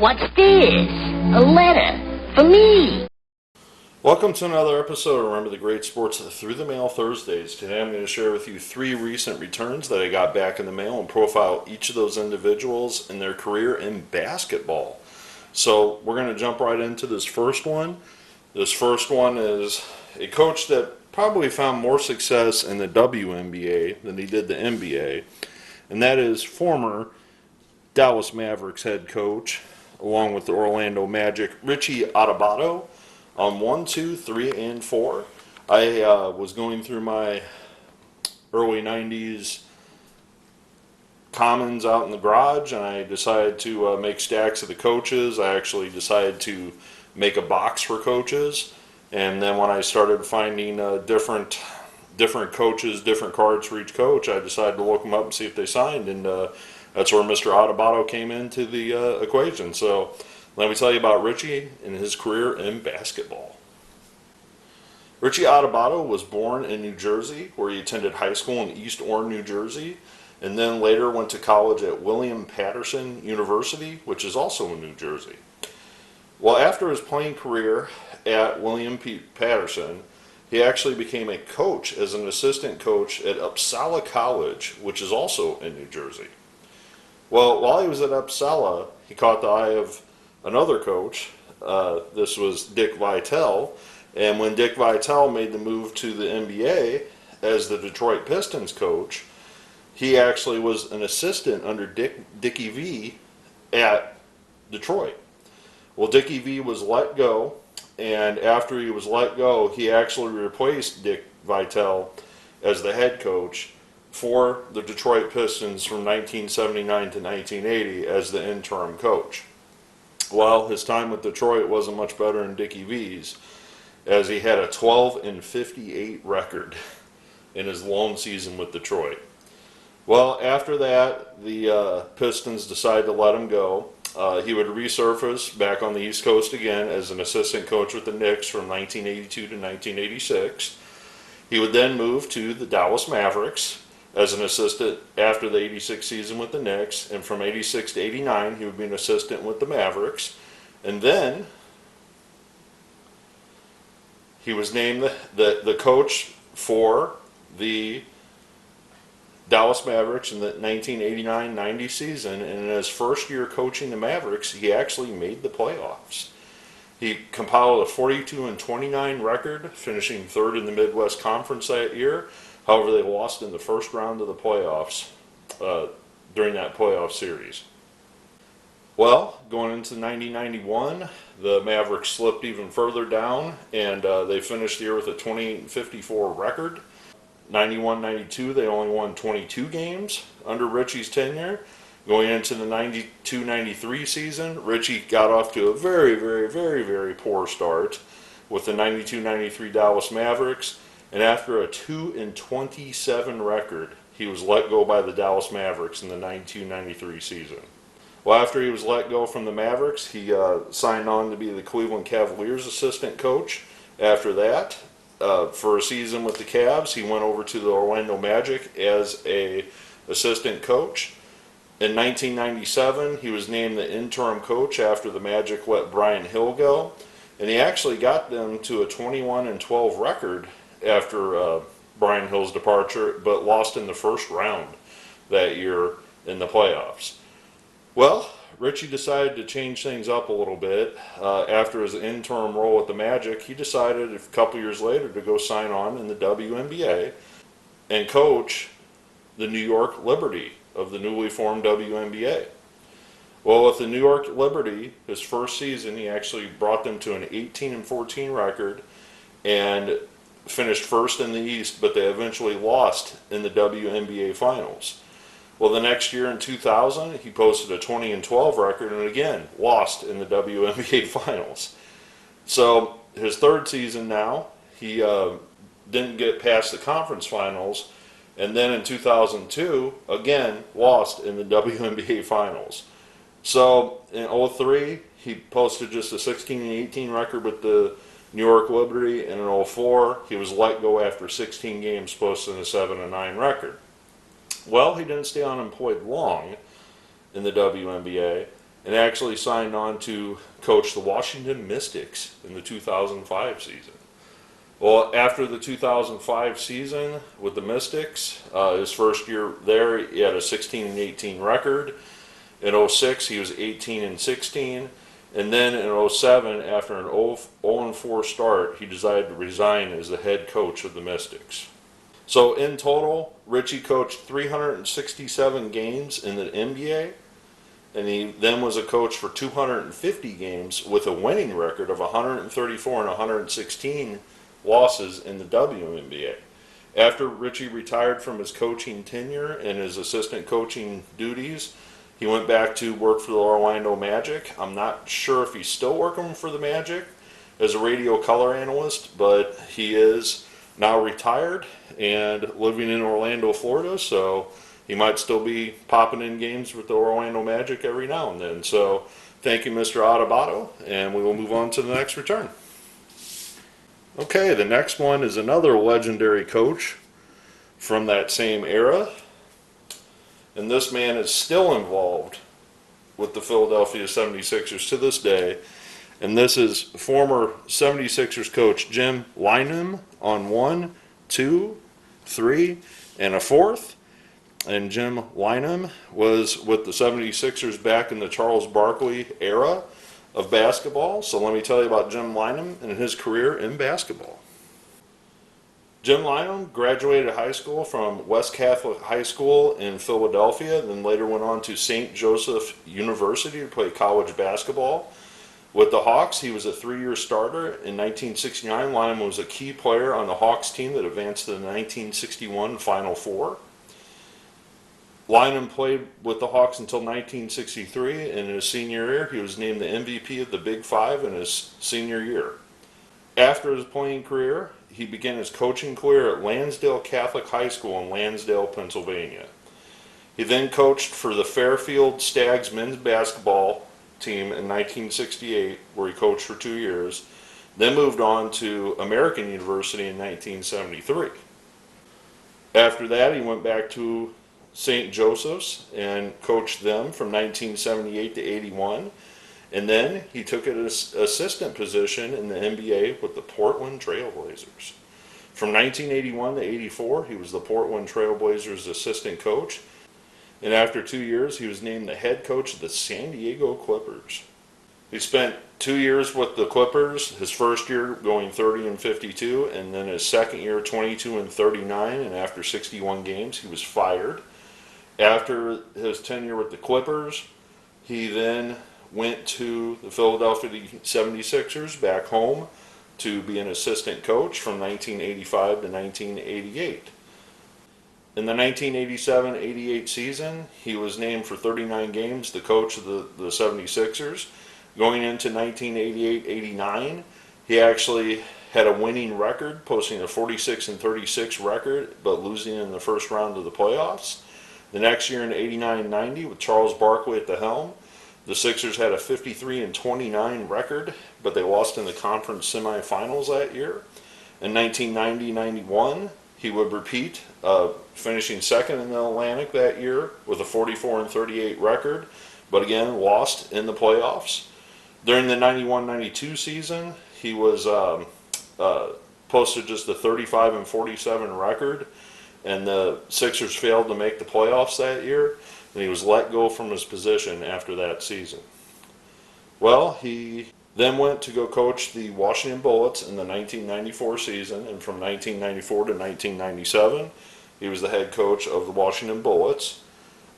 What's this? A letter for me. Welcome to another episode of Remember the Great Sports Through the Mail Thursdays. Today I'm going to share with you 3 recent returns that I got back in the mail and profile each of those individuals and their career in basketball. So we're going to jump right into this first one. This first one is a coach that probably found more success in the WNBA than he did the NBA, and that is former Dallas Mavericks head coach, along with the Orlando Magic, Richie Adubato. On 1, 2, 3, and 4, I was going through my early 90s commons out in the garage, and I decided to make stacks of the coaches. I actually decided to make a box for coaches, and then when I started finding different coaches, different cards for each coach, I decided to look them up and see if they signed, and that's where Mr. Adubato came into the equation. So let me tell you about Richie and his career in basketball. Richie Adubato was born in New Jersey, where he attended high school in East Orange, New Jersey, and then later went to college at William Patterson University, which is also in New Jersey. Well, after his playing career at William Patterson, he actually became a coach as an assistant coach at Uppsala College, which is also in New Jersey. Well, while he was at Uppsala, he caught the eye of another coach. This was Dick Vitale, and when Dick Vitale made the move to the NBA as the Detroit Pistons coach, he actually was an assistant under Dickie V at Detroit. Well, Dickie V was let go, and after he was let go, he actually replaced Dick Vitale as the head coach for the Detroit Pistons from 1979 to 1980 as the interim coach. Well, his time with Detroit wasn't much better than Dickie V's, as he had a 12-58 record in his lone season with Detroit. Well, after that, the Pistons decided to let him go. He would resurface back on the East Coast again as an assistant coach with the Knicks from 1982 to 1986. He would then move to the Dallas Mavericks as an assistant after the 86 season with the Knicks, and from 86 to 89 he would be an assistant with the Mavericks, and then he was named the coach for the Dallas Mavericks in the 1989-90 season, and in his first year coaching the Mavericks, he actually made the playoffs. He compiled a 42-29 record, finishing third in the Midwest Conference that year. However, they lost in the first round of the playoffs during that playoff series. Well, going into 90-91, the Mavericks slipped even further down, and they finished the year with a 28-54 record. 91-92, they only won 22 games under Richie's tenure. Going into the 92-93 season, Richie got off to a very, very, very, very poor start with the 92-93 Dallas Mavericks. And after a 2-27 record, he was let go by the Dallas Mavericks in the 92-93 season. Well, after he was let go from the Mavericks, he signed on to be the Cleveland Cavaliers assistant coach. After that, for a season with the Cavs, he went over to the Orlando Magic as a assistant coach. In 1997, he was named the interim coach after the Magic let Brian Hill go, and he actually got them to a 21-12 record after Brian Hill's departure, but lost in the first round that year in the playoffs. Well, Richie decided to change things up a little bit. After his interim role at the Magic, he decided a couple years later to go sign on in the WNBA and coach the New York Liberty of the newly formed WNBA. Well, with the New York Liberty, his first season, he actually brought them to an 18-14 record and finished first in the East, but they eventually lost in the WNBA Finals. Well, the next year in 2000, he posted a 20-12 record and again lost in the WNBA Finals. So his third season now, he didn't get past the conference finals, and then in 2002, again lost in the WNBA Finals. So in 2003, he posted just a 16-18 record with the New York Liberty, and in 2004, he was let go after 16 games, posting a 7-9 record. Well, he didn't stay unemployed long in the WNBA, and actually signed on to coach the Washington Mystics in the 2005 season. Well, after the 2005 season with the Mystics, his first year there, he had a 16-18 record. In 06, he was 18-16. And then in 07, after an 0-4 start, he decided to resign as the head coach of the Mystics. So in total, Richie coached 367 games in the NBA, and he then was a coach for 250 games with a winning record of 134 and 116 losses in the WNBA. After Richie retired from his coaching tenure and his assistant coaching duties, he went back to work for the Orlando Magic. I'm not sure if he's still working for the Magic as a radio color analyst, but he is now retired and living in Orlando, Florida, so he might still be popping in games with the Orlando Magic every now and then. So thank you, Mr. Adubato, and we will move on to the next return. Okay, the next one is another legendary coach from that same era. And this man is still involved with the Philadelphia 76ers to this day. And this is former 76ers coach Jim Lynam on 1, 2, 3, and a 4th. And Jim Lynam was with the 76ers back in the Charles Barkley era of basketball. So let me tell you about Jim Lynam and his career in basketball. Jim Lynam graduated high school from West Catholic High School in Philadelphia, then later went on to St. Joseph University to play college basketball. With the Hawks, he was a 3-year starter. In 1969, Lynam was a key player on the Hawks team that advanced to the 1961 Final Four. Lynam played with the Hawks until 1963, and in his senior year, he was named the MVP of the Big Five in his senior year. After his playing career, he began his coaching career at Lansdale Catholic High School in Lansdale, Pennsylvania. He then coached for the Fairfield Stags men's basketball team in 1968, where he coached for 2 years, then moved on to American University in 1973. After that, he went back to St. Joseph's and coached them from 1978 to 81. And then he took an assistant position in the NBA with the Portland Trail Blazers. From 1981 to 84, he was the Portland Trail Blazers assistant coach. And after 2 years, he was named the head coach of the San Diego Clippers. He spent 2 years with the Clippers, his first year going 30-52, and then his second year 22-39, and after 61 games, he was fired. After his tenure with the Clippers, he then went to the Philadelphia 76ers back home to be an assistant coach from 1985 to 1988. In the 1987-88 season, he was named for 39 games the coach of the 76ers. Going into 1988-89, he actually had a winning record, posting a 46-36 record, but losing in the first round of the playoffs. The next year in 89-90, with Charles Barkley at the helm, the Sixers had a 53-29 record, but they lost in the conference semifinals that year. In 1990-91, he would repeat, finishing second in the Atlantic that year with a 44-38 record, but again lost in the playoffs. During the 91-92 season, he was posted just a 35-47 record, and the Sixers failed to make the playoffs that year, and he was let go from his position after that season. Well, he then went to go coach the Washington Bullets in the 1994 season, and from 1994 to 1997, he was the head coach of the Washington Bullets.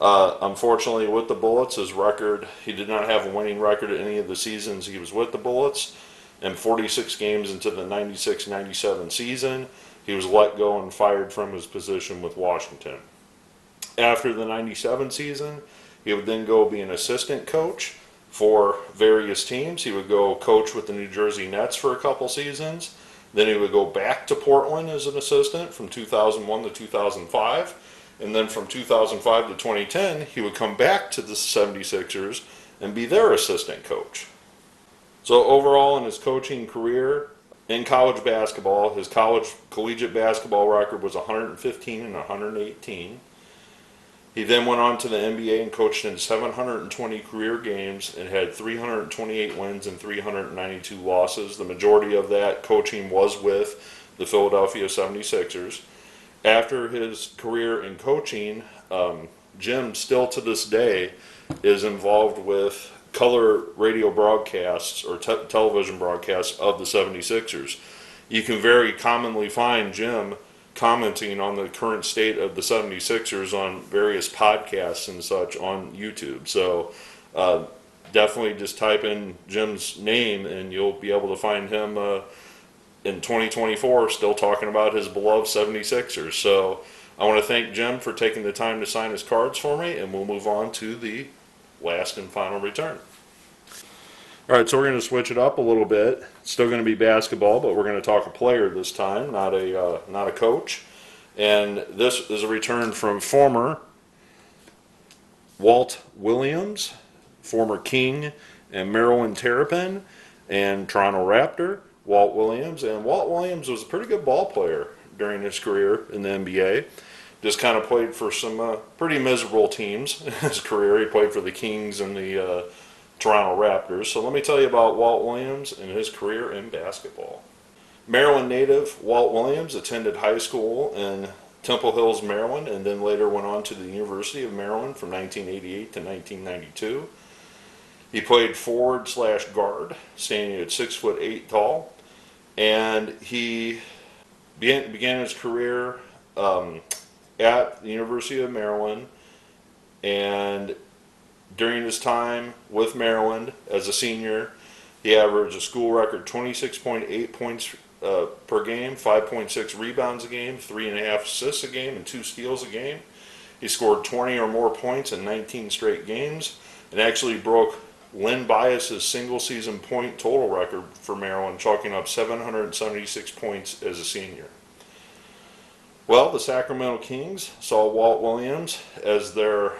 Unfortunately, with the Bullets, his record, he did not have a winning record at any of the seasons he was with the Bullets, and 46 games into the 96-97 season, he was let go and fired from his position with Washington. After the 97 season, he would then go be an assistant coach for various teams. He would go coach with the New Jersey Nets for a couple seasons. Then he would go back to Portland as an assistant from 2001 to 2005. And then from 2005 to 2010, he would come back to the 76ers and be their assistant coach. So overall in his coaching career in college basketball, his collegiate basketball record was 115 and 118. He then went on to the NBA and coached in 720 career games and had 328 wins and 392 losses. The majority of that coaching was with the Philadelphia 76ers. After his career in coaching, Jim still to this day is involved with color radio broadcasts or television broadcasts of the 76ers. You can very commonly find Jim commenting on the current state of the 76ers on various podcasts and such on YouTube. So definitely just type in Jim's name and you'll be able to find him in 2024 still talking about his beloved 76ers. So I want to thank Jim for taking the time to sign his cards for me, and we'll move on to the last and final return. All right, so we're going to switch it up a little bit. It's still going to be basketball, but we're going to talk a player this time, not a coach. And this is a return from former Walt Williams, former King and Maryland Terrapin, and Toronto Raptor, Walt Williams. And Walt Williams was a pretty good ball player during his career in the NBA. Just kind of played for some pretty miserable teams in his career. He played for the Kings and the Toronto Raptors. So let me tell you about Walt Williams and his career in basketball. Maryland native Walt Williams attended high school in Temple Hills, Maryland, and then later went on to the University of Maryland from 1988 to 1992. He played forward/guard, standing at 6'8" tall, and he began his career at the University of Maryland, and during his time with Maryland as a senior, he averaged a school record 26.8 points per game, 5.6 rebounds a game, 3.5 assists a game, and 2 steals a game. He scored 20 or more points in 19 straight games and actually broke Len Bias's single-season point total record for Maryland, chalking up 776 points as a senior. Well, the Sacramento Kings saw Walt Williams as their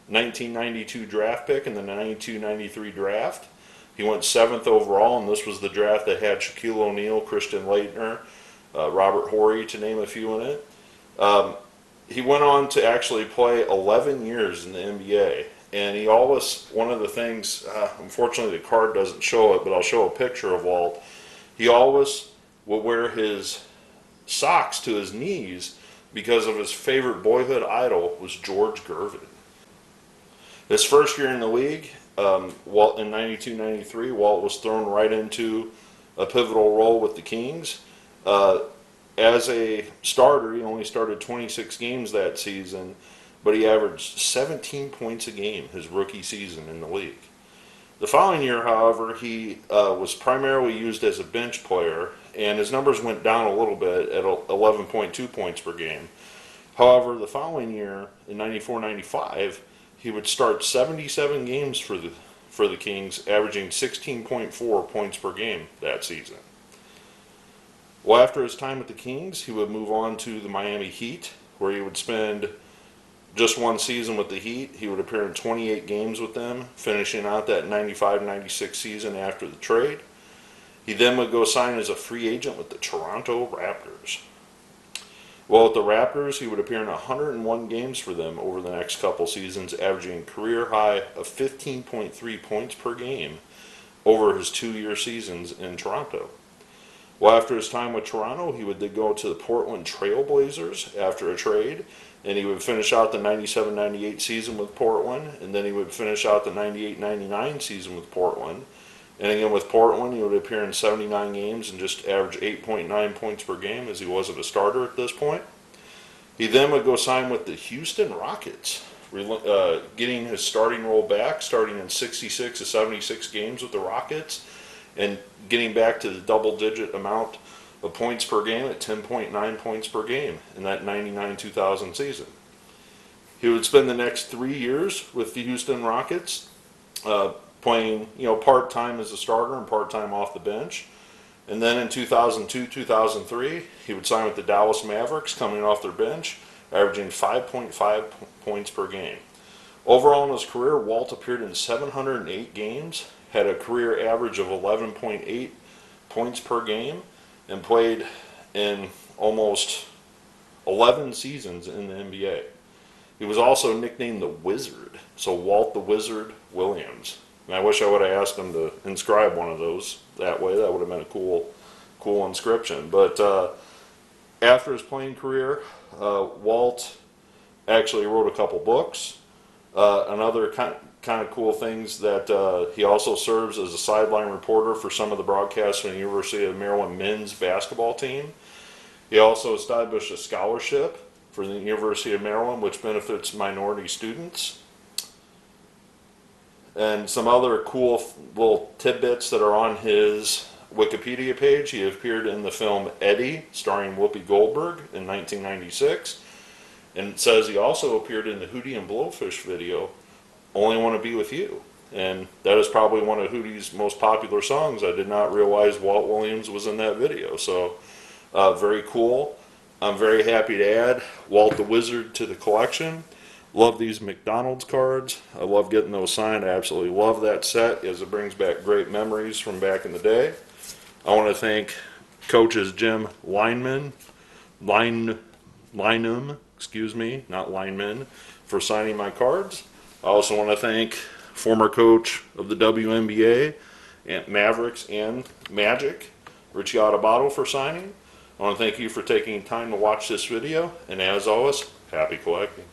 1992 draft pick in the 92-93 draft. He went 7th overall, and this was the draft that had Shaquille O'Neal, Christian Laettner, Robert Horry, to name a few in it. He went on to actually play 11 years in the NBA. And he always, one of the things, unfortunately the card doesn't show it, but I'll show a picture of Walt. He always would wear his socks to his knees because of his favorite boyhood idol was George Gervin. His first year in the league, Walt in 92-93, Walt was thrown right into a pivotal role with the Kings. As a starter, he only started 26 games that season, but he averaged 17 points a game his rookie season in the league. The following year, however, he was primarily used as a bench player, and his numbers went down a little bit at 11.2 points per game. However, the following year, in 94-95, he would start 77 games for the Kings, averaging 16.4 points per game that season. Well, after his time with the Kings, he would move on to the Miami Heat, where he would spend just one season with the Heat. He would appear in 28 games with them, finishing out that 95-96 season after the trade. He then would go sign as a free agent with the Toronto Raptors. Well, with the Raptors, he would appear in 101 games for them over the next couple seasons, averaging a career high of 15.3 points per game over his 2-year seasons in Toronto. Well, after his time with Toronto, he would then go to the Portland Trail Blazers after a trade, and he would finish out the 97-98 season with Portland, and then he would finish out the 98-99 season with Portland. And again, with Portland, he would appear in 79 games and just average 8.9 points per game, as he was a starter at this point. He then would go sign with the Houston Rockets, getting his starting role back, starting in 66 to 76 games with the Rockets, and getting back to the double-digit amount of points per game at 10.9 points per game in that 99-2000 season. He would spend the next 3 years with the Houston Rockets, playing part-time as a starter and part-time off the bench. And then in 2002-2003, he would sign with the Dallas Mavericks, coming off their bench, averaging 5.5 points per game. Overall in his career, Walt appeared in 708 games, had a career average of 11.8 points per game, and played in almost 11 seasons in the NBA. He was also nicknamed the Wizard, so Walt the Wizard Williams. And I wish I would have asked him to inscribe one of those that way. That would have been a cool inscription. But after his playing career, Walt actually wrote a couple books. Another kind of cool things that he also serves as a sideline reporter for some of the broadcasts from the University of Maryland men's basketball team. He also established a scholarship for the University of Maryland, which benefits minority students. And some other cool little tidbits that are on his Wikipedia page. He appeared in the film Eddie, starring Whoopi Goldberg in 1996. And it says he also appeared in the Hootie and Blowfish video, Only Want to Be With You. And that is probably one of Hootie's most popular songs. I did not realize Walt Williams was in that video. So, very cool. I'm very happy to add Walt the Wizard to the collection. Love these McDonald's cards. I love getting those signed. I absolutely love that set as it brings back great memories from back in the day. I want to thank coaches Jim Lynam, not lineman, for signing my cards. I also want to thank former coach of the WNBA, and Mavericks and Magic, Richie Adubato, for signing. I want to thank you for taking time to watch this video, and as always, happy collecting.